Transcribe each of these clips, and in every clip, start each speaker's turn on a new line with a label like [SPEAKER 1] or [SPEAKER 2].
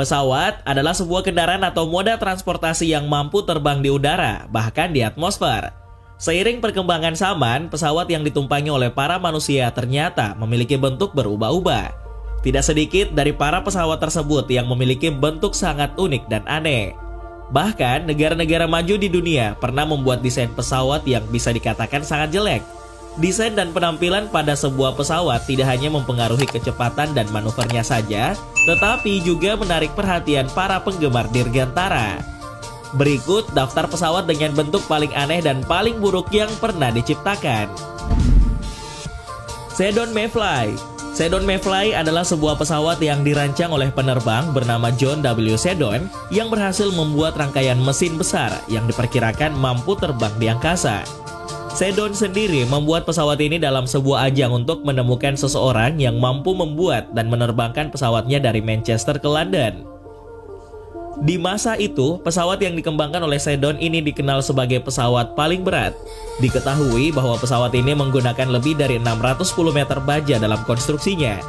[SPEAKER 1] Pesawat adalah sebuah kendaraan atau moda transportasi yang mampu terbang di udara, bahkan di atmosfer. Seiring perkembangan zaman, pesawat yang ditumpangi oleh para manusia ternyata memiliki bentuk berubah-ubah. Tidak sedikit dari para pesawat tersebut yang memiliki bentuk sangat unik dan aneh. Bahkan, negara-negara maju di dunia pernah membuat desain pesawat yang bisa dikatakan sangat jelek. Desain dan penampilan pada sebuah pesawat tidak hanya mempengaruhi kecepatan dan manuvernya saja, tetapi juga menarik perhatian para penggemar dirgantara. Berikut daftar pesawat dengan bentuk paling aneh dan paling buruk yang pernah diciptakan. Seddon Mayfly. Seddon Mayfly adalah sebuah pesawat yang dirancang oleh penerbang bernama John W. Seddon yang berhasil membuat rangkaian mesin besar yang diperkirakan mampu terbang di angkasa. Seddon sendiri membuat pesawat ini dalam sebuah ajang untuk menemukan seseorang yang mampu membuat dan menerbangkan pesawatnya dari Manchester ke London. Di masa itu, pesawat yang dikembangkan oleh Seddon ini dikenal sebagai pesawat paling berat. Diketahui bahwa pesawat ini menggunakan lebih dari 610 meter baja dalam konstruksinya.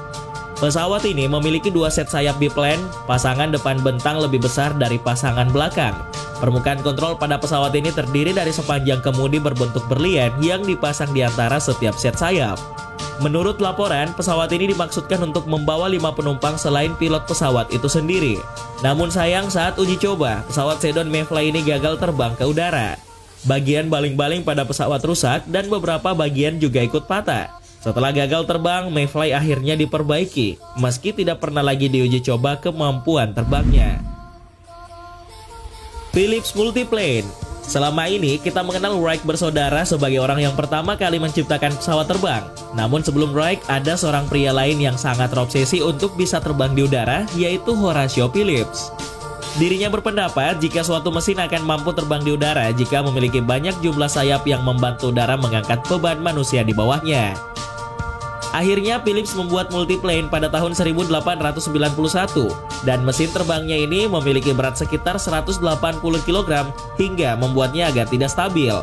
[SPEAKER 1] Pesawat ini memiliki dua set sayap biplan, pasangan depan bentang lebih besar dari pasangan belakang. Permukaan kontrol pada pesawat ini terdiri dari sepanjang kemudi berbentuk berlian yang dipasang di antara setiap set sayap. Menurut laporan, pesawat ini dimaksudkan untuk membawa 5 penumpang selain pilot pesawat itu sendiri. Namun sayang saat uji coba, pesawat Seddon Mayfly ini gagal terbang ke udara. Bagian baling-baling pada pesawat rusak dan beberapa bagian juga ikut patah. Setelah gagal terbang, Mayfly akhirnya diperbaiki, meski tidak pernah lagi diuji coba kemampuan terbangnya. Philips Multiplane. Selama ini kita mengenal Wright bersaudara sebagai orang yang pertama kali menciptakan pesawat terbang. Namun sebelum Wright, ada seorang pria lain yang sangat terobsesi untuk bisa terbang di udara, yaitu Horatio Phillips. Dirinya berpendapat jika suatu mesin akan mampu terbang di udara jika memiliki banyak jumlah sayap yang membantu udara mengangkat beban manusia di bawahnya. Akhirnya Phillips membuat Multiplane pada tahun 1891 dan mesin terbangnya ini memiliki berat sekitar 180 kg hingga membuatnya agak tidak stabil.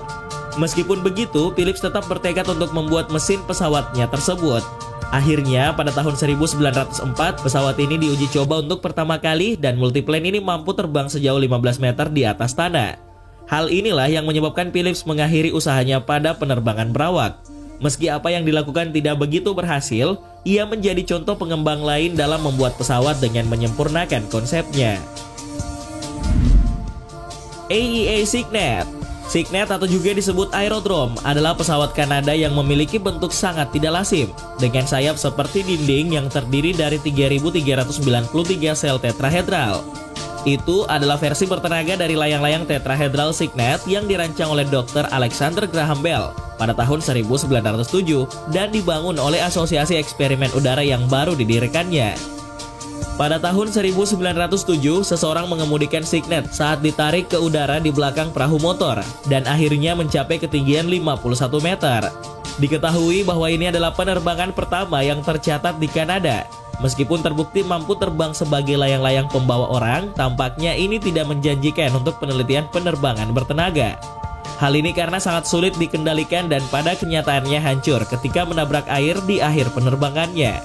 [SPEAKER 1] Meskipun begitu, Phillips tetap bertekad untuk membuat mesin pesawatnya tersebut. Akhirnya pada tahun 1904 pesawat ini diuji coba untuk pertama kali dan Multiplane ini mampu terbang sejauh 15 meter di atas tanah. Hal inilah yang menyebabkan Phillips mengakhiri usahanya pada penerbangan berawak. Meski apa yang dilakukan tidak begitu berhasil, ia menjadi contoh pengembang lain dalam membuat pesawat dengan menyempurnakan konsepnya. AEA Cygnet. Cygnet atau juga disebut Aerodrome adalah pesawat Kanada yang memiliki bentuk sangat tidak lazim, dengan sayap seperti dinding yang terdiri dari 3.393 sel tetrahedral. Itu adalah versi bertenaga dari layang-layang tetrahedral Cygnet yang dirancang oleh Dr. Alexander Graham Bell pada tahun 1907 dan dibangun oleh Asosiasi Eksperimen Udara yang baru didirikannya. Pada tahun 1907, seseorang mengemudikan Cygnet saat ditarik ke udara di belakang perahu motor dan akhirnya mencapai ketinggian 51 meter. Diketahui bahwa ini adalah penerbangan pertama yang tercatat di Kanada. Meskipun terbukti mampu terbang sebagai layang-layang pembawa orang, tampaknya ini tidak menjanjikan untuk penelitian penerbangan bertenaga. Hal ini karena sangat sulit dikendalikan dan pada kenyataannya hancur ketika menabrak air di akhir penerbangannya.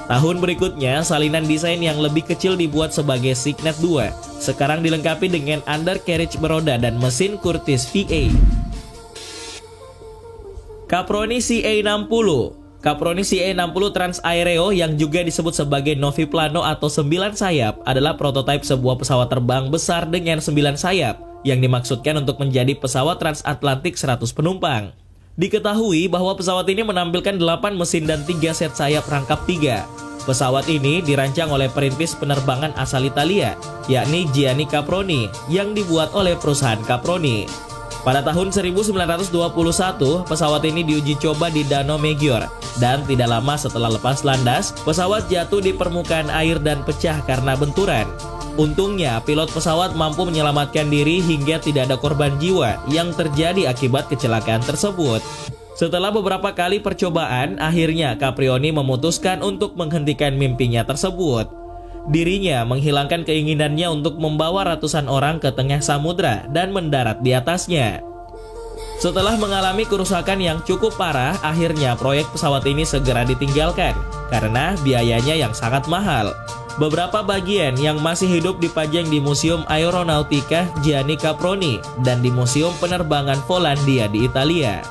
[SPEAKER 1] Tahun berikutnya, salinan desain yang lebih kecil dibuat sebagai Cygnet 2. Sekarang dilengkapi dengan undercarriage beroda dan mesin Curtiss VA. Caproni CA-60. Caproni CA-60 Transaereo yang juga disebut sebagai Noviplano atau 9 sayap adalah prototipe sebuah pesawat terbang besar dengan 9 sayap yang dimaksudkan untuk menjadi pesawat transatlantik 100 penumpang. Diketahui bahwa pesawat ini menampilkan 8 mesin dan 3 set sayap rangkap 3. Pesawat ini dirancang oleh perintis penerbangan asal Italia, yakni Gianni Caproni, yang dibuat oleh perusahaan Caproni. Pada tahun 1921, pesawat ini diuji coba di Danau Meggiore, dan tidak lama setelah lepas landas, pesawat jatuh di permukaan air dan pecah karena benturan. Untungnya, pilot pesawat mampu menyelamatkan diri hingga tidak ada korban jiwa yang terjadi akibat kecelakaan tersebut. Setelah beberapa kali percobaan, akhirnya Caproni memutuskan untuk menghentikan mimpinya tersebut. Dirinya menghilangkan keinginannya untuk membawa ratusan orang ke tengah samudra dan mendarat di atasnya. Setelah mengalami kerusakan yang cukup parah, akhirnya proyek pesawat ini segera ditinggalkan karena biayanya yang sangat mahal. Beberapa bagian yang masih hidup dipajang di Museum Aeronautica Gianni Caproni dan di Museum Penerbangan Polandia di Italia.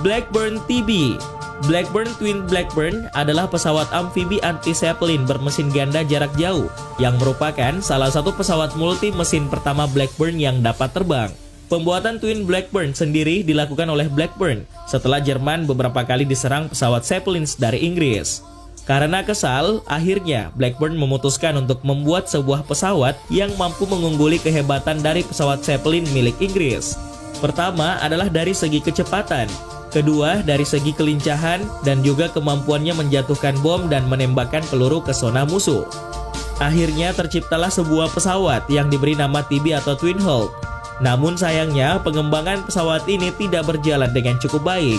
[SPEAKER 1] Blackburn TB. Blackburn Twin Blackburn adalah pesawat amfibi anti-Zeppelin bermesin ganda jarak jauh yang merupakan salah satu pesawat multi mesin pertama Blackburn yang dapat terbang. Pembuatan Twin Blackburn sendiri dilakukan oleh Blackburn setelah Jerman beberapa kali diserang pesawat Zeppelin dari Inggris. Karena kesal, akhirnya Blackburn memutuskan untuk membuat sebuah pesawat yang mampu mengungguli kehebatan dari pesawat Zeppelin milik Inggris. Pertama adalah dari segi kecepatan, kedua dari segi kelincahan, dan juga kemampuannya menjatuhkan bom dan menembakkan peluru ke zona musuh. Akhirnya terciptalah sebuah pesawat yang diberi nama TB atau Twin Hawk. Namun sayangnya pengembangan pesawat ini tidak berjalan dengan cukup baik.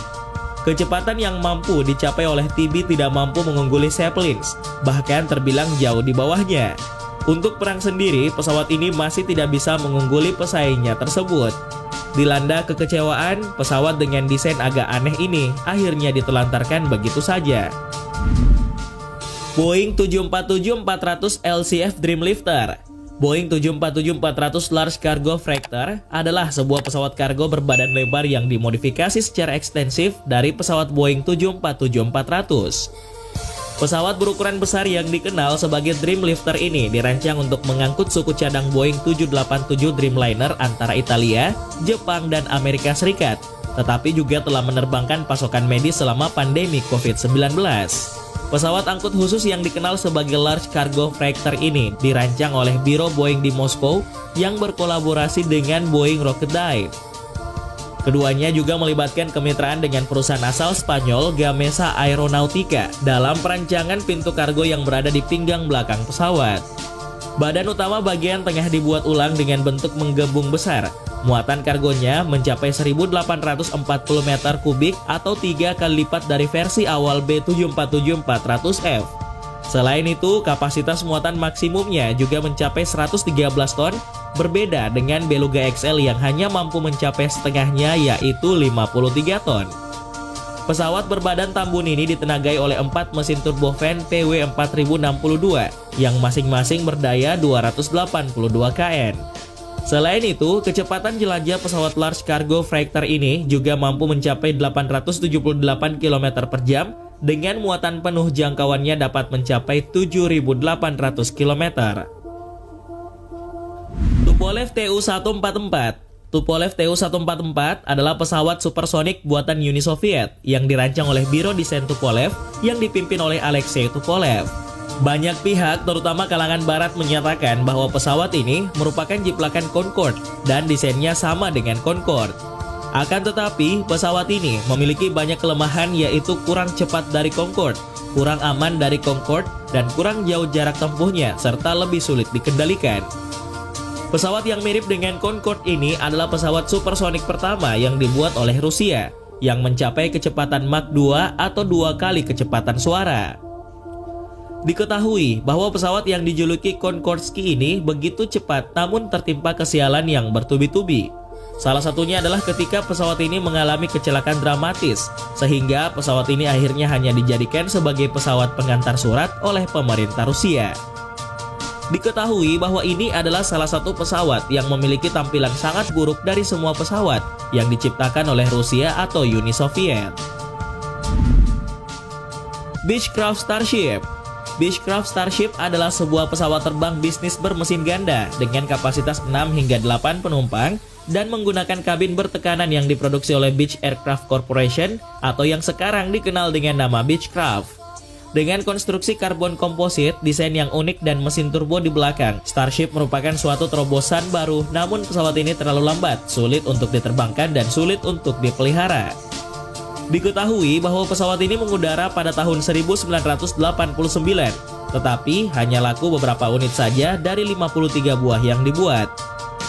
[SPEAKER 1] Kecepatan yang mampu dicapai oleh TB tidak mampu mengungguli Zeppelin, bahkan terbilang jauh di bawahnya. Untuk perang sendiri, pesawat ini masih tidak bisa mengungguli pesaingnya tersebut. Dilanda kekecewaan, pesawat dengan desain agak aneh ini akhirnya ditelantarkan begitu saja. Boeing 747-400 LCF Dreamlifter. Boeing 747-400 Large Cargo Freighter adalah sebuah pesawat kargo berbadan lebar yang dimodifikasi secara ekstensif dari pesawat Boeing 747-400. Pesawat berukuran besar yang dikenal sebagai Dreamlifter ini dirancang untuk mengangkut suku cadang Boeing 787 Dreamliner antara Italia, Jepang, dan Amerika Serikat, tetapi juga telah menerbangkan pasokan medis selama pandemi COVID-19. Pesawat angkut khusus yang dikenal sebagai Large Cargo Freighter ini dirancang oleh Biro Boeing di Moskow yang berkolaborasi dengan Boeing Rocketdyne. Keduanya juga melibatkan kemitraan dengan perusahaan asal Spanyol Gamesa Aeronautica dalam perancangan pintu kargo yang berada di pinggang belakang pesawat. Badan utama bagian tengah dibuat ulang dengan bentuk menggembung besar. Muatan kargonya mencapai 1.840 meter kubik atau 3 kali lipat dari versi awal B747-400F. Selain itu, kapasitas muatan maksimumnya juga mencapai 113 ton, berbeda dengan Beluga XL yang hanya mampu mencapai setengahnya, yaitu 53 ton. Pesawat berbadan tambun ini ditenagai oleh 4 mesin turbofan PW4062 yang masing-masing berdaya 282 kN. Selain itu, kecepatan jelajah pesawat Large Cargo Freighter ini juga mampu mencapai 878 km per jam dengan muatan penuh jangkauannya dapat mencapai 7.800 km. Tupolev Tu-144. Tupolev Tu-144 adalah pesawat supersonik buatan Uni Soviet yang dirancang oleh Biro Desain Tupolev yang dipimpin oleh Alexei Tupolev. Banyak pihak, terutama kalangan barat, menyatakan bahwa pesawat ini merupakan jiplakan Concorde dan desainnya sama dengan Concorde. Akan tetapi, pesawat ini memiliki banyak kelemahan, yaitu kurang cepat dari Concorde, kurang aman dari Concorde, dan kurang jauh jarak tempuhnya, serta lebih sulit dikendalikan. Pesawat yang mirip dengan Concorde ini adalah pesawat supersonik pertama yang dibuat oleh Rusia, yang mencapai kecepatan Mach 2 atau 2 kali kecepatan suara. Diketahui bahwa pesawat yang dijuluki Concordski ini begitu cepat namun tertimpa kesialan yang bertubi-tubi. Salah satunya adalah ketika pesawat ini mengalami kecelakaan dramatis, sehingga pesawat ini akhirnya hanya dijadikan sebagai pesawat pengantar surat oleh pemerintah Rusia. Diketahui bahwa ini adalah salah satu pesawat yang memiliki tampilan sangat buruk dari semua pesawat yang diciptakan oleh Rusia atau Uni Soviet. Beechcraft Starship. Beechcraft Starship adalah sebuah pesawat terbang bisnis bermesin ganda dengan kapasitas 6 hingga 8 penumpang dan menggunakan kabin bertekanan yang diproduksi oleh Beech Aircraft Corporation atau yang sekarang dikenal dengan nama Beechcraft. Dengan konstruksi karbon komposit, desain yang unik dan mesin turbo di belakang, Starship merupakan suatu terobosan baru, namun pesawat ini terlalu lambat, sulit untuk diterbangkan dan sulit untuk dipelihara. Diketahui bahwa pesawat ini mengudara pada tahun 1989, tetapi hanya laku beberapa unit saja dari 53 buah yang dibuat.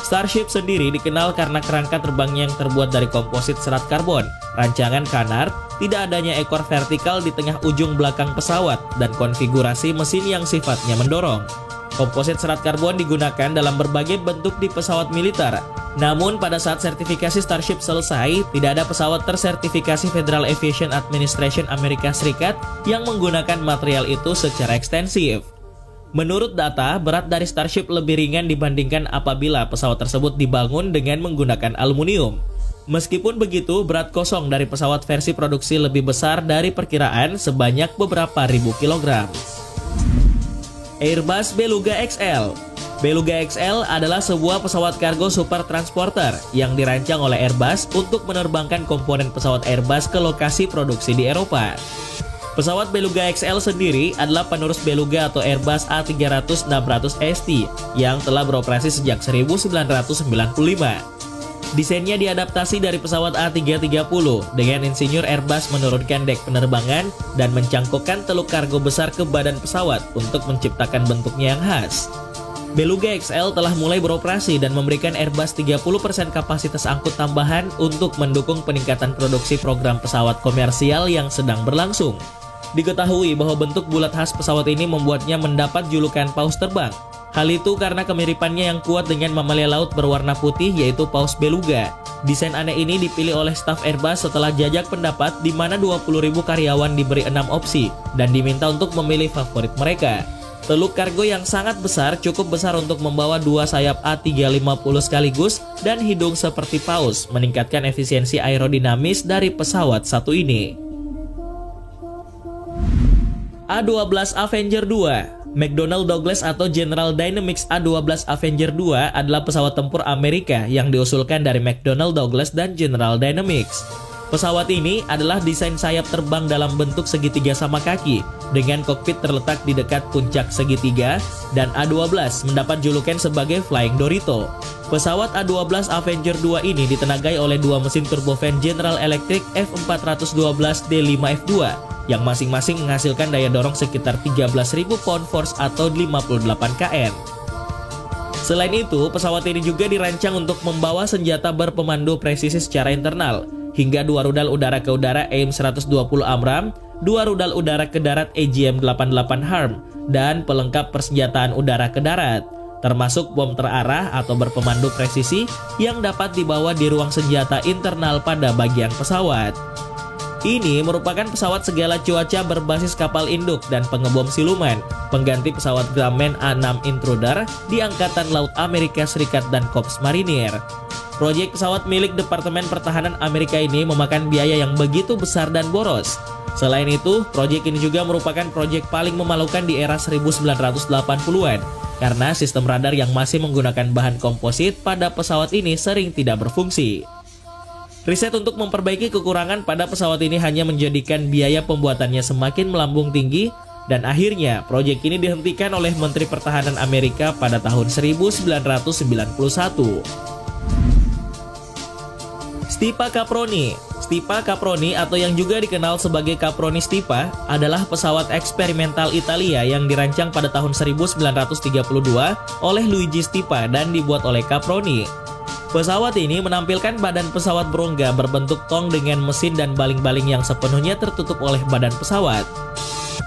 [SPEAKER 1] Starship sendiri dikenal karena kerangka terbangnya yang terbuat dari komposit serat karbon, rancangan canard, tidak adanya ekor vertikal di tengah ujung belakang pesawat, dan konfigurasi mesin yang sifatnya mendorong. Komposit serat karbon digunakan dalam berbagai bentuk di pesawat militer, Namun pada saat sertifikasi Starship selesai, tidak ada pesawat tersertifikasi Federal Aviation Administration Amerika Serikat yang menggunakan material itu secara ekstensif. Menurut data, berat dari Starship lebih ringan dibandingkan apabila pesawat tersebut dibangun dengan menggunakan aluminium. Meskipun begitu, berat kosong dari pesawat versi produksi lebih besar dari perkiraan sebanyak beberapa ribu kilogram. Airbus Beluga XL. Beluga XL adalah sebuah pesawat kargo super transporter yang dirancang oleh Airbus untuk menerbangkan komponen pesawat Airbus ke lokasi produksi di Eropa. Pesawat Beluga XL sendiri adalah penerus Beluga atau Airbus A300-600 ST yang telah beroperasi sejak 1995. Desainnya diadaptasi dari pesawat A330 dengan insinyur Airbus menurunkan dek penerbangan dan mencangkokkan teluk kargo besar ke badan pesawat untuk menciptakan bentuknya yang khas. Beluga XL telah mulai beroperasi dan memberikan Airbus 30% kapasitas angkut tambahan untuk mendukung peningkatan produksi program pesawat komersial yang sedang berlangsung. Diketahui bahwa bentuk bulat khas pesawat ini membuatnya mendapat julukan paus terbang. Hal itu karena kemiripannya yang kuat dengan mamalia laut berwarna putih yaitu paus beluga. Desain aneh ini dipilih oleh staf Airbus setelah jajak pendapat di mana 20.000 karyawan diberi 6 opsi dan diminta untuk memilih favorit mereka. Teluk kargo yang sangat besar cukup besar untuk membawa dua sayap A350 sekaligus dan hidung seperti paus, meningkatkan efisiensi aerodinamis dari pesawat satu ini. A-12 Avenger II. McDonnell Douglas atau General Dynamics A-12 Avenger II adalah pesawat tempur Amerika yang diusulkan dari McDonnell Douglas dan General Dynamics. Pesawat ini adalah desain sayap terbang dalam bentuk segitiga sama kaki, dengan kokpit terletak di dekat puncak segitiga, dan A-12 mendapat julukan sebagai Flying Dorito. Pesawat A-12 Avenger II ini ditenagai oleh dua mesin turbofan General Electric F412D5F2, yang masing-masing menghasilkan daya dorong sekitar 13.000 pound force atau 58 kN. Selain itu, pesawat ini juga dirancang untuk membawa senjata berpemandu presisi secara internal, hingga dua rudal udara ke udara AIM-120 AMRAAM, dua rudal udara ke darat AGM-88 HARM, dan pelengkap persenjataan udara ke darat, termasuk bom terarah atau berpemandu presisi yang dapat dibawa di ruang senjata internal pada bagian pesawat. Ini merupakan pesawat segala cuaca berbasis kapal induk dan pengebom siluman, pengganti pesawat Grumman A-6 Intruder di Angkatan Laut Amerika Serikat dan Korps Marinir. Proyek pesawat milik Departemen Pertahanan Amerika ini memakan biaya yang begitu besar dan boros. Selain itu, proyek ini juga merupakan proyek paling memalukan di era 1980-an, karena sistem radar yang masih menggunakan bahan komposit pada pesawat ini sering tidak berfungsi. Riset untuk memperbaiki kekurangan pada pesawat ini hanya menjadikan biaya pembuatannya semakin melambung tinggi, dan akhirnya proyek ini dihentikan oleh Menteri Pertahanan Amerika pada tahun 1991. Stipa Caproni. Stipa Caproni atau yang juga dikenal sebagai Caproni Stipa adalah pesawat eksperimental Italia yang dirancang pada tahun 1932 oleh Luigi Stipa dan dibuat oleh Caproni. Pesawat ini menampilkan badan pesawat berongga berbentuk tong dengan mesin dan baling-baling yang sepenuhnya tertutup oleh badan pesawat.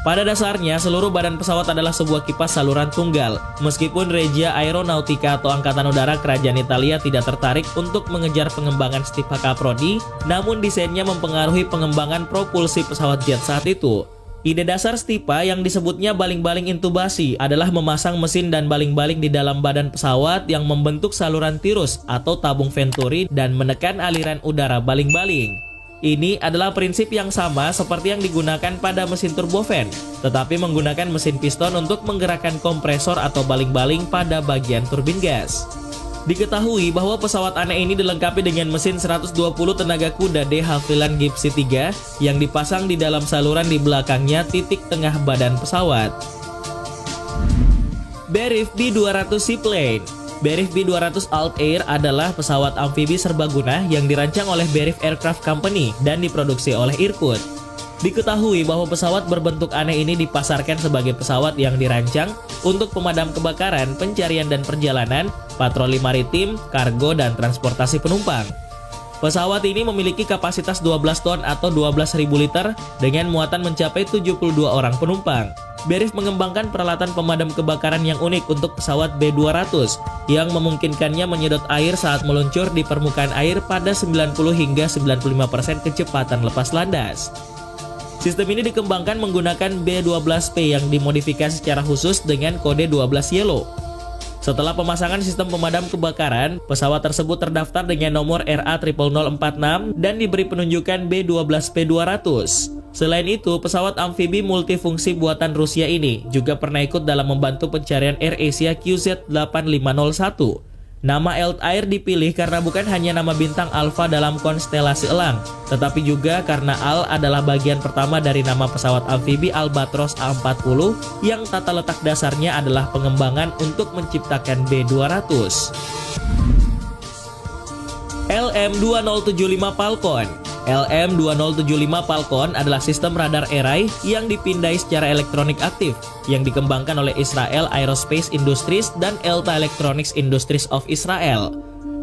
[SPEAKER 1] Pada dasarnya, seluruh badan pesawat adalah sebuah kipas saluran tunggal. Meskipun Regia Aeronautica atau Angkatan Udara Kerajaan Italia tidak tertarik untuk mengejar pengembangan Stipa Caproni, namun desainnya mempengaruhi pengembangan propulsi pesawat jet saat itu. Ide dasar Stipa yang disebutnya baling-baling intubasi adalah memasang mesin dan baling-baling di dalam badan pesawat yang membentuk saluran tirus atau tabung venturi dan menekan aliran udara baling-baling. Ini adalah prinsip yang sama seperti yang digunakan pada mesin turbofan, tetapi menggunakan mesin piston untuk menggerakkan kompresor atau baling-baling pada bagian turbin gas. Diketahui bahwa pesawat aneh ini dilengkapi dengan mesin 120 tenaga kuda de Havilland Gipsy 3 yang dipasang di dalam saluran di belakangnya titik tengah badan pesawat. Berif B-200 Seaplane. Berif B-200 Alt Air adalah pesawat amfibi serbaguna yang dirancang oleh Berif Aircraft Company dan diproduksi oleh Irkut. Diketahui bahwa pesawat berbentuk aneh ini dipasarkan sebagai pesawat yang dirancang untuk pemadam kebakaran, pencarian dan perjalanan, patroli maritim, kargo, dan transportasi penumpang. Pesawat ini memiliki kapasitas 12 ton atau 12.000 liter dengan muatan mencapai 72 orang penumpang. Berif mengembangkan peralatan pemadam kebakaran yang unik untuk pesawat B-200 yang memungkinkannya menyedot air saat meluncur di permukaan air pada 90 hingga 95% kecepatan lepas landas. Sistem ini dikembangkan menggunakan B-12P yang dimodifikasi secara khusus dengan kode 12 Yellow. Setelah pemasangan sistem pemadam kebakaran, pesawat tersebut terdaftar dengan nomor RA00046 dan diberi penunjukan B-12P200. Selain itu, pesawat amfibi multifungsi buatan Rusia ini juga pernah ikut dalam membantu pencarian AirAsia QZ8501. Nama Altair dipilih karena bukan hanya nama bintang Alpha dalam konstelasi elang, tetapi juga karena Al adalah bagian pertama dari nama pesawat amfibi Albatros A40 yang tata letak dasarnya adalah pengembangan untuk menciptakan B-200. LM-2075 Falcon. LM-2075 Falcon adalah sistem radar Array yang dipindai secara elektronik aktif yang dikembangkan oleh Israel Aerospace Industries dan Elta Electronics Industries of Israel.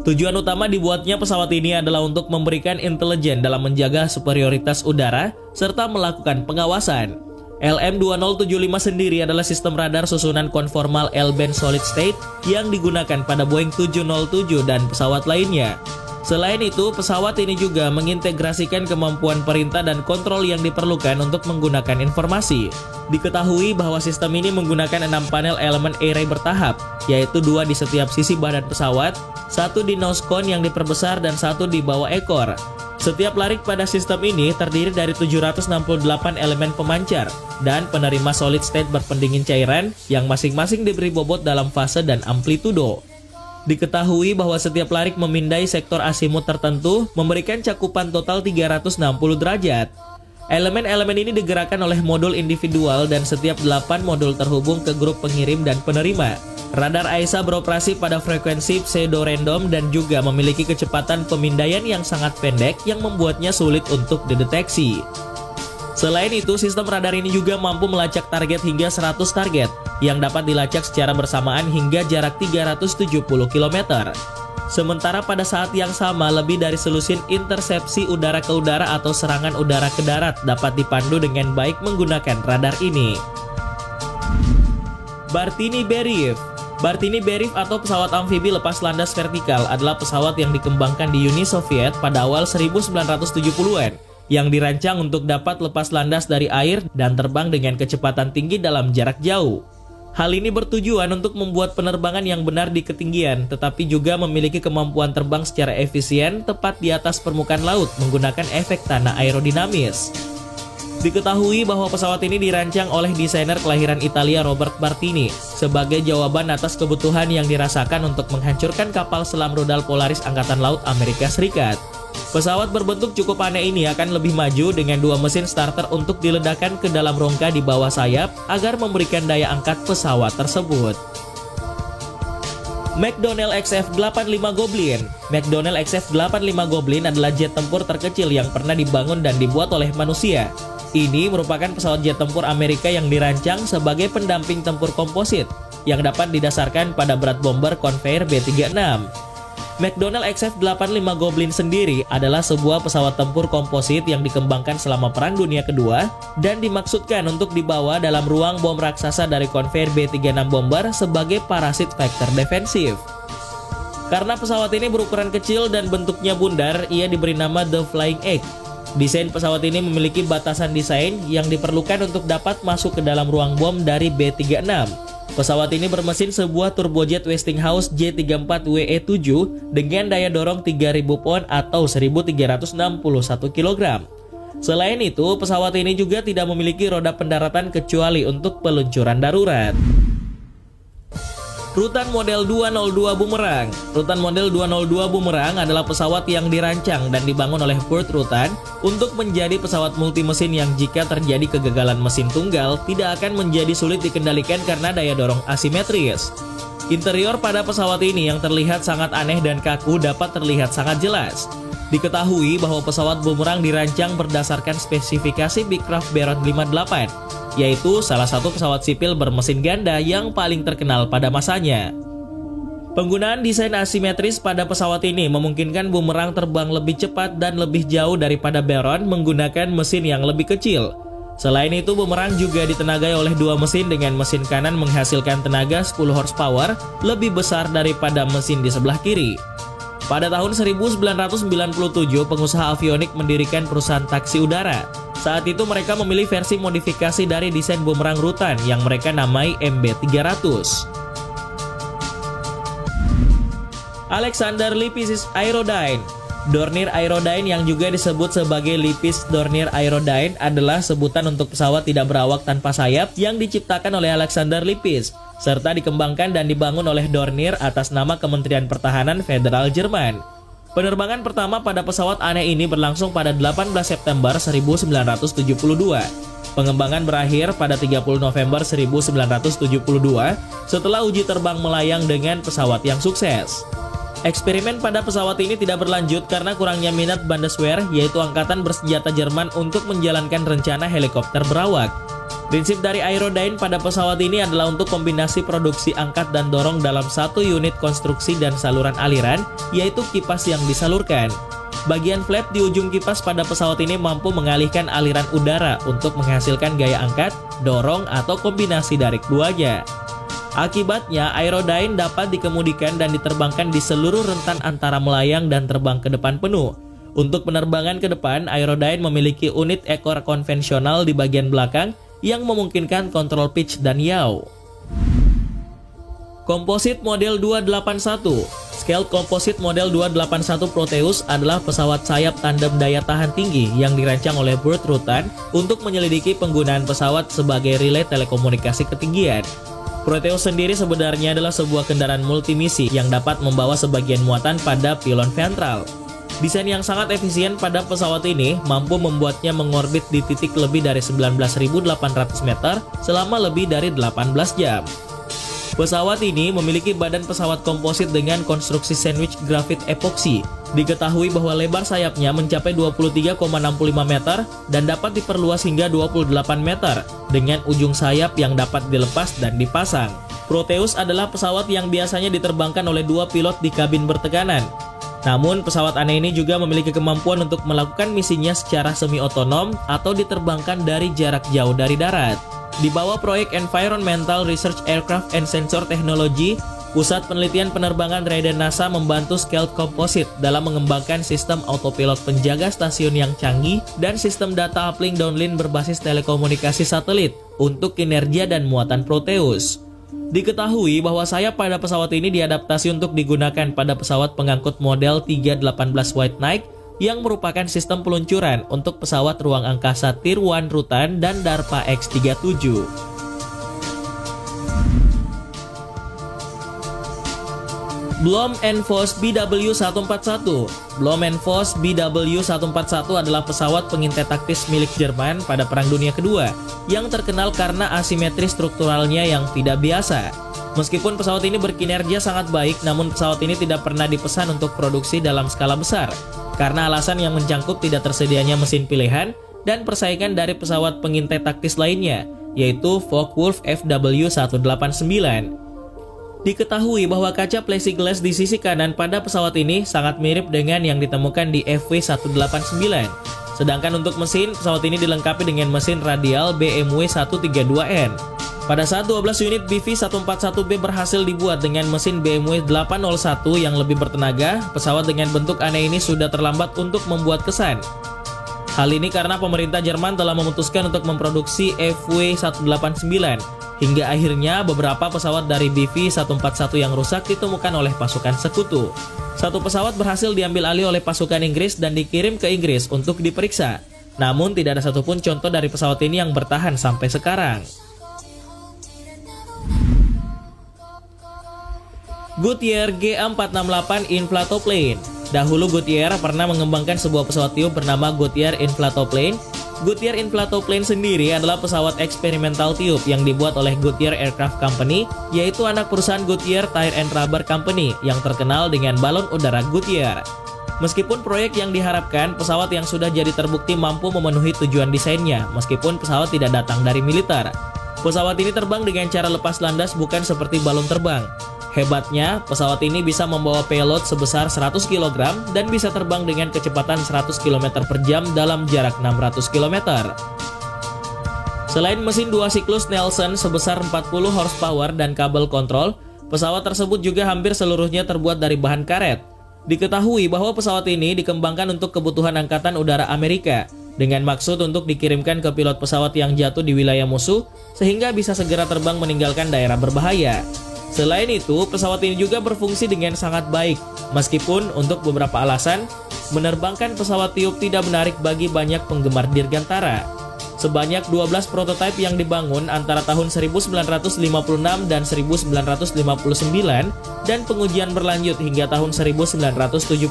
[SPEAKER 1] Tujuan utama dibuatnya pesawat ini adalah untuk memberikan intelijen dalam menjaga superioritas udara serta melakukan pengawasan. LM-2075 sendiri adalah sistem radar susunan konformal L-band solid state yang digunakan pada Boeing 707 dan pesawat lainnya. Selain itu, pesawat ini juga mengintegrasikan kemampuan perintah dan kontrol yang diperlukan untuk menggunakan informasi. Diketahui bahwa sistem ini menggunakan 6 panel elemen array bertahap, yaitu 2 di setiap sisi badan pesawat, 1 di nose cone yang diperbesar dan 1 di bawah ekor. Setiap larik pada sistem ini terdiri dari 768 elemen pemancar dan penerima solid state berpendingin cairan yang masing-masing diberi bobot dalam fase dan amplitudo. Diketahui bahwa setiap larik memindai sektor asimut tertentu memberikan cakupan total 360 derajat. Elemen-elemen ini digerakkan oleh modul individual dan setiap 8 modul terhubung ke grup pengirim dan penerima. Radar AESA beroperasi pada frekuensi pseudo-random dan juga memiliki kecepatan pemindaian yang sangat pendek yang membuatnya sulit untuk dideteksi. Selain itu, sistem radar ini juga mampu melacak target hingga 100 target yang dapat dilacak secara bersamaan hingga jarak 370 km. Sementara pada saat yang sama, lebih dari selusin intersepsi udara ke udara atau serangan udara ke darat dapat dipandu dengan baik menggunakan radar ini. Bartini Berif. Bartini Berif atau pesawat amfibi lepas landas vertikal adalah pesawat yang dikembangkan di Uni Soviet pada awal 1970-an. Yang dirancang untuk dapat lepas landas dari air dan terbang dengan kecepatan tinggi dalam jarak jauh. Hal ini bertujuan untuk membuat penerbangan yang benar di ketinggian, tetapi juga memiliki kemampuan terbang secara efisien tepat di atas permukaan laut menggunakan efek tanah aerodinamis. Diketahui bahwa pesawat ini dirancang oleh desainer kelahiran Italia Robert Bartini sebagai jawaban atas kebutuhan yang dirasakan untuk menghancurkan kapal selam rudal Polaris Angkatan Laut Amerika Serikat. Pesawat berbentuk cukup aneh ini akan lebih maju dengan 2 mesin starter untuk diledakkan ke dalam rongga di bawah sayap agar memberikan daya angkat pesawat tersebut. McDonnell XF-85 Goblin. McDonnell XF-85 Goblin adalah jet tempur terkecil yang pernah dibangun dan dibuat oleh manusia. Ini merupakan pesawat jet tempur Amerika yang dirancang sebagai pendamping tempur komposit yang dapat didasarkan pada berat bomber Convair B-36. McDonnell XF-85 Goblin sendiri adalah sebuah pesawat tempur komposit yang dikembangkan selama Perang Dunia Kedua dan dimaksudkan untuk dibawa dalam ruang bom raksasa dari Convair B-36 bomber sebagai parasit vektor defensif. Karena pesawat ini berukuran kecil dan bentuknya bundar, ia diberi nama The Flying Egg. Desain pesawat ini memiliki batasan desain yang diperlukan untuk dapat masuk ke dalam ruang bom dari B-36. Pesawat ini bermesin sebuah turbojet Westinghouse J34WE7 dengan daya dorong 3000 pon atau 1361 kg. Selain itu, pesawat ini juga tidak memiliki roda pendaratan kecuali untuk peluncuran darurat. Rutan model 202 Boomerang. Rutan model 202 Boomerang adalah pesawat yang dirancang dan dibangun oleh Ford Rutan untuk menjadi pesawat multimesin yang jika terjadi kegagalan mesin tunggal tidak akan menjadi sulit dikendalikan karena daya dorong asimetris. Interior pada pesawat ini yang terlihat sangat aneh dan kaku dapat terlihat sangat jelas. Diketahui bahwa pesawat Boomerang dirancang berdasarkan spesifikasi Beechcraft Baron 58, yaitu salah satu pesawat sipil bermesin ganda yang paling terkenal pada masanya. Penggunaan desain asimetris pada pesawat ini memungkinkan Boomerang terbang lebih cepat dan lebih jauh daripada Baron menggunakan mesin yang lebih kecil. Selain itu, bumerang juga ditenagai oleh dua mesin dengan mesin kanan menghasilkan tenaga 10 horsepower lebih besar daripada mesin di sebelah kiri. Pada tahun 1997, pengusaha avionik mendirikan perusahaan taksi udara. Saat itu mereka memilih versi modifikasi dari desain bumerang rutan yang mereka namai MB300. Alexander Lipiz's Aerodyne. Dornier Aerodyne yang juga disebut sebagai Lipiz's Dornier Aerodyne adalah sebutan untuk pesawat tidak berawak tanpa sayap yang diciptakan oleh Alexander Lipitz, serta dikembangkan dan dibangun oleh Dornier atas nama Kementerian Pertahanan Federal Jerman. Penerbangan pertama pada pesawat aneh ini berlangsung pada 18 September 1972. Pengembangan berakhir pada 30 November 1972 setelah uji terbang melayang dengan pesawat yang sukses. Eksperimen pada pesawat ini tidak berlanjut karena kurangnya minat Bundeswehr, yaitu angkatan bersenjata Jerman, untuk menjalankan rencana helikopter berawak. Prinsip dari Aerodyne pada pesawat ini adalah untuk kombinasi produksi angkat dan dorong dalam satu unit konstruksi dan saluran aliran, yaitu kipas yang disalurkan. Bagian flap di ujung kipas pada pesawat ini mampu mengalihkan aliran udara untuk menghasilkan gaya angkat, dorong, atau kombinasi dari keduanya. Akibatnya, Aerodyne dapat dikemudikan dan diterbangkan di seluruh rentan antara melayang dan terbang ke depan penuh. Untuk penerbangan ke depan, Aerodyne memiliki unit ekor konvensional di bagian belakang yang memungkinkan kontrol pitch dan yaw. Komposit model 281. Scaled Composite model 281 Proteus adalah pesawat sayap tandem daya tahan tinggi yang dirancang oleh Burt Rutan untuk menyelidiki penggunaan pesawat sebagai relay telekomunikasi ketinggian. Proteus sendiri sebenarnya adalah sebuah kendaraan multimisi yang dapat membawa sebagian muatan pada pilon ventral. Desain yang sangat efisien pada pesawat ini mampu membuatnya mengorbit di titik lebih dari 19.800 meter selama lebih dari 18 jam. Pesawat ini memiliki badan pesawat komposit dengan konstruksi sandwich grafit epoksi. Diketahui bahwa lebar sayapnya mencapai 23,65 meter dan dapat diperluas hingga 28 meter dengan ujung sayap yang dapat dilepas dan dipasang. Proteus adalah pesawat yang biasanya diterbangkan oleh dua pilot di kabin bertekanan. Namun, pesawat aneh ini juga memiliki kemampuan untuk melakukan misinya secara semi-otonom atau diterbangkan dari jarak jauh dari darat. Di bawah proyek Environmental Research Aircraft and Sensor Technology, Pusat Penelitian Penerbangan Raiden NASA membantu Scaled Composite dalam mengembangkan sistem autopilot penjaga stasiun yang canggih dan sistem data uplink downlink berbasis telekomunikasi satelit untuk kinerja dan muatan Proteus. Diketahui bahwa sayap pada pesawat ini diadaptasi untuk digunakan pada pesawat pengangkut model 318 White Knight yang merupakan sistem peluncuran untuk pesawat ruang angkasa Tier 1 Rutan dan DARPA X-37. Blohm & Voss BW141. Blohm & Voss BW141 adalah pesawat pengintai taktis milik Jerman pada Perang Dunia Kedua yang terkenal karena asimetri strukturalnya yang tidak biasa. Meskipun pesawat ini berkinerja sangat baik, namun pesawat ini tidak pernah dipesan untuk produksi dalam skala besar karena alasan yang mencangkup tidak tersedianya mesin pilihan dan persaingan dari pesawat pengintai taktis lainnya, yaitu Focke-Wulf FW189. Diketahui bahwa kaca plexiglass di sisi kanan pada pesawat ini sangat mirip dengan yang ditemukan di FW189. Sedangkan untuk mesin, pesawat ini dilengkapi dengan mesin radial BMW 132N. Pada saat 12 unit BV141B berhasil dibuat dengan mesin BMW 801 yang lebih bertenaga, pesawat dengan bentuk aneh ini sudah terlambat untuk membuat kesan. Hal ini karena pemerintah Jerman telah memutuskan untuk memproduksi FW189. Hingga akhirnya beberapa pesawat dari BV141 yang rusak ditemukan oleh pasukan sekutu. Satu pesawat berhasil diambil alih oleh pasukan Inggris dan dikirim ke Inggris untuk diperiksa. Namun tidak ada satupun contoh dari pesawat ini yang bertahan sampai sekarang. Goodyear GA468 Inflatoplane. Dahulu Goodyear pernah mengembangkan sebuah pesawat tiup bernama Goodyear Inflatoplane. Goodyear Inflatoplane sendiri adalah pesawat eksperimental tiup yang dibuat oleh Goodyear Aircraft Company, yaitu anak perusahaan Goodyear Tire and Rubber Company yang terkenal dengan balon udara Goodyear. Meskipun proyek yang diharapkan, pesawat yang sudah jadi terbukti mampu memenuhi tujuan desainnya, meskipun pesawat tidak datang dari militer. Pesawat ini terbang dengan cara lepas landas bukan seperti balon terbang. Hebatnya, pesawat ini bisa membawa payload sebesar 100 kg dan bisa terbang dengan kecepatan 100 km per jam dalam jarak 600 km. Selain mesin 2 siklus Nelson sebesar 40 horsepower dan kabel kontrol, pesawat tersebut juga hampir seluruhnya terbuat dari bahan karet. Diketahui bahwa pesawat ini dikembangkan untuk kebutuhan Angkatan Udara Amerika dengan maksud untuk dikirimkan ke pilot pesawat yang jatuh di wilayah musuh sehingga bisa segera terbang meninggalkan daerah berbahaya. Selain itu, pesawat ini juga berfungsi dengan sangat baik, meskipun untuk beberapa alasan, menerbangkan pesawat tiup tidak menarik bagi banyak penggemar dirgantara. Sebanyak 12 prototipe yang dibangun antara tahun 1956 dan 1959 dan pengujian berlanjut hingga tahun 1972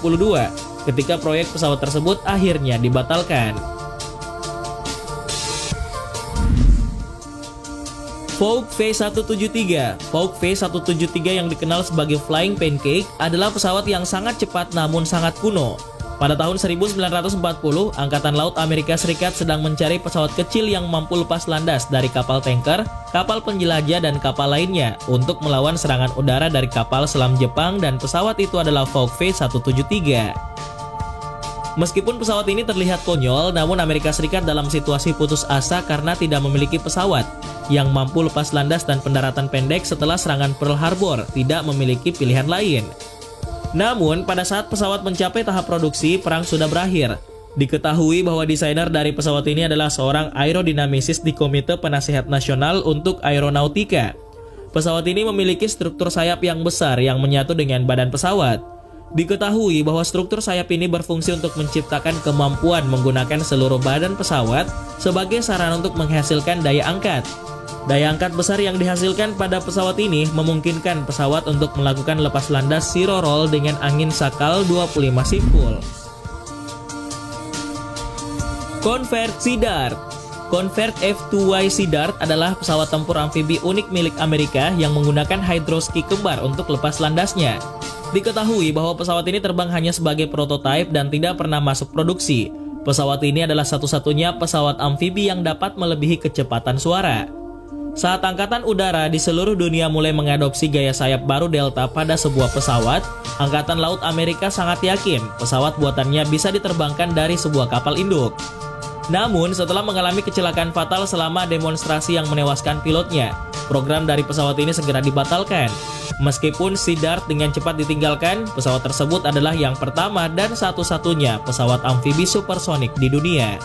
[SPEAKER 1] ketika proyek pesawat tersebut akhirnya dibatalkan. Fokker V173. Fokker V173 yang dikenal sebagai Flying Pancake adalah pesawat yang sangat cepat namun sangat kuno. Pada tahun 1940, Angkatan Laut Amerika Serikat sedang mencari pesawat kecil yang mampu lepas landas dari kapal tanker, kapal penjelajah, dan kapal lainnya untuk melawan serangan udara dari kapal selam Jepang, dan pesawat itu adalah Fokker V173. Meskipun pesawat ini terlihat konyol, namun Amerika Serikat dalam situasi putus asa karena tidak memiliki pesawat yang mampu lepas landas dan pendaratan pendek setelah serangan Pearl Harbor, tidak memiliki pilihan lain. Namun, pada saat pesawat mencapai tahap produksi, perang sudah berakhir. Diketahui bahwa desainer dari pesawat ini adalah seorang aerodinamisis di Komite Penasehat Nasional untuk Aeronautika. Pesawat ini memiliki struktur sayap yang besar yang menyatu dengan badan pesawat. Diketahui bahwa struktur sayap ini berfungsi untuk menciptakan kemampuan menggunakan seluruh badan pesawat sebagai sarana untuk menghasilkan daya angkat. Daya angkat besar yang dihasilkan pada pesawat ini memungkinkan pesawat untuk melakukan lepas landas zero roll dengan angin sakal 25 simpul. Convert Sea Dart. Convert F2Y Sea Dart adalah pesawat tempur amfibi unik milik Amerika yang menggunakan hydroski kembar untuk lepas landasnya. Diketahui bahwa pesawat ini terbang hanya sebagai prototipe dan tidak pernah masuk produksi. Pesawat ini adalah satu-satunya pesawat amfibi yang dapat melebihi kecepatan suara. Saat Angkatan Udara di seluruh dunia mulai mengadopsi gaya sayap baru Delta pada sebuah pesawat, Angkatan Laut Amerika sangat yakin pesawat buatannya bisa diterbangkan dari sebuah kapal induk. Namun, setelah mengalami kecelakaan fatal selama demonstrasi yang menewaskan pilotnya, program dari pesawat ini segera dibatalkan. Meskipun Sea Dart dengan cepat ditinggalkan, pesawat tersebut adalah yang pertama dan satu-satunya pesawat amfibi supersonik di dunia.